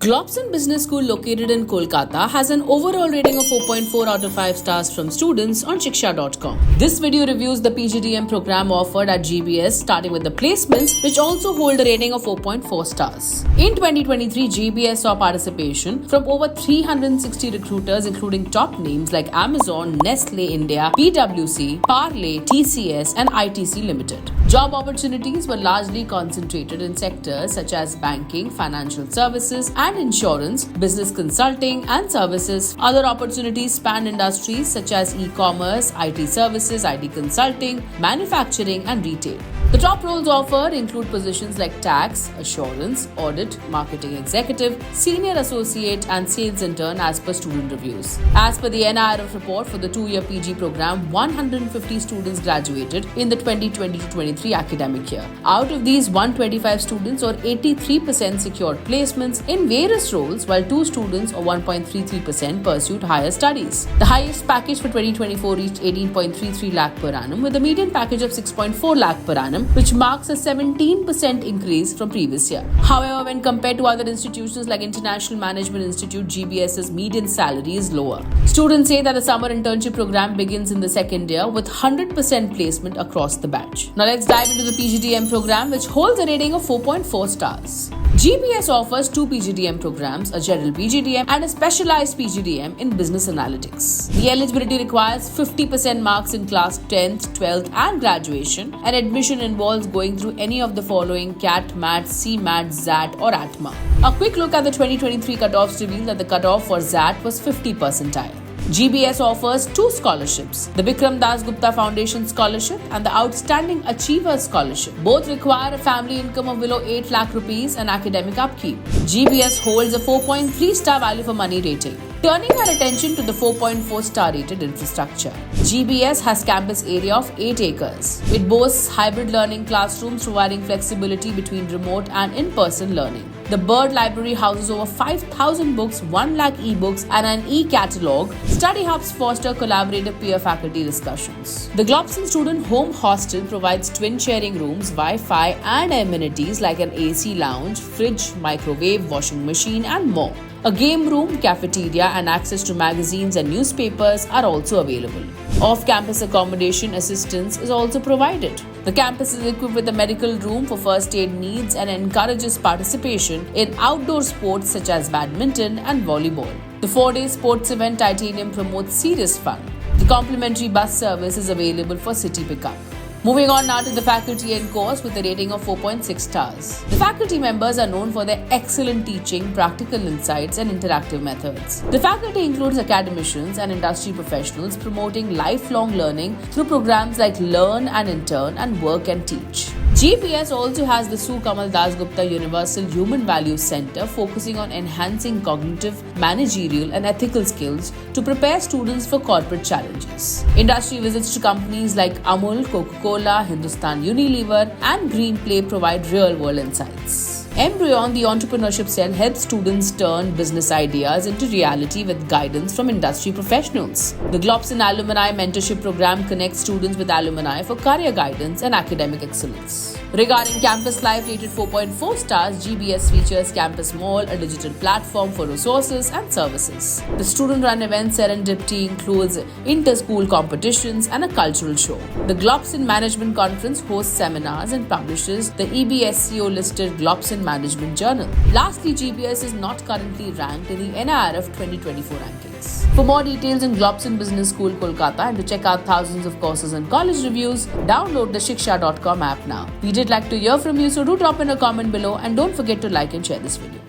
Globson Business School, located in Kolkata, has an overall rating of 4.4 out of 5 stars from students on Shiksha.com. This video reviews the PGDM program offered at GBS, starting with the placements, which also hold a rating of 4.4 stars. In 2023, GBS saw participation from over 360 recruiters, including top names like Amazon, Nestle India, PwC, Parle, TCS, and ITC Limited. Job opportunities were largely concentrated in sectors such as banking, financial services, and insurance, business consulting, and services. Other opportunities span industries such as e-commerce, IT services, IT consulting, manufacturing, and retail. The top roles offered include positions like tax, assurance, audit, marketing executive, senior associate, and sales intern as per student reviews. As per the NIRF report for the 2-year PG program, 150 students graduated in the 2020-23 academic year. Out of these, 125 students or 83% secured placements in various roles, while 2 students or 1.33% pursued higher studies. The highest package for 2024 reached 18.33 lakh per annum, with a median package of 6.4 lakh per annum, which marks a 17% increase from previous year. However, when compared to other institutions like International Management Institute, GBS's median salary is lower. Students say that the summer internship program begins in the second year with 100% placement across the batch. Now let's dive into the PGDM program, which holds a rating of 4.4 stars. GBS offers 2 PGDM programs, a general PGDM and a specialized PGDM in business analytics. The eligibility requires 50% marks in class 10th, 12th and graduation, and admission involves going through any of the following: CAT, MAT, CMAT, ZAT or ATMA. A quick look at the 2023 cutoffs reveal that the cutoff for ZAT was 50 percentile. GBS offers 2 scholarships, the Bikram Das Gupta Foundation Scholarship and the Outstanding Achiever Scholarship. Both require a family income of below 8 lakh rupees and academic upkeep. GBS holds a 4.3 star value for money rating. Turning our attention to the 4.4 star rated infrastructure. GBS has campus area of 8 acres. It boasts hybrid learning classrooms providing flexibility between remote and in-person learning. The Bird Library houses over 5,000 books, 1 lakh ebooks, and an e-catalog. Study hubs foster collaborative peer-faculty discussions. The Globson Student Home Hostel provides twin sharing rooms, Wi-Fi, and amenities like an AC lounge, fridge, microwave, washing machine, and more. A game room, cafeteria, and access to magazines and newspapers are also available. Off-campus accommodation assistance is also provided. The campus is equipped with a medical room for first aid needs and encourages participation in outdoor sports such as badminton and volleyball. The 4-day sports event Titanium promotes serious fun. The complimentary bus service is available for city pickup. Moving on now to the faculty and course with a rating of 4.6 stars. The faculty members are known for their excellent teaching, practical insights, and interactive methods. The faculty includes academicians and industry professionals promoting lifelong learning through programs like Learn and Intern and Work and Teach. GBS also has the Su Kamal Das Gupta Universal Human Values Center, focusing on enhancing cognitive, managerial, and ethical skills to prepare students for corporate challenges. Industry visits to companies like Amul, Coca-Cola, Hindustan Unilever, and Greenplay provide real-world insights. Embryon, the entrepreneurship cell, helps students turn business ideas into reality with guidance from industry professionals. The Globson Alumni Mentorship Program connects students with alumni for career guidance and academic excellence. Regarding campus life rated 4.4 stars, GBS features Campus Mall, a digital platform for resources and services. The student-run event Serendipity includes inter-school competitions and a cultural show. The Globson Management Conference hosts seminars and publishes the EBSCO-listed Globson Management Journal. Lastly, GBS is not currently ranked in the NIRF 2024 rankings. For more details on Globson Business School, Kolkata, and to check out thousands of courses and college reviews, download the Shiksha.com app now. We did like to hear from you, so do drop in a comment below and don't forget to like and share this video.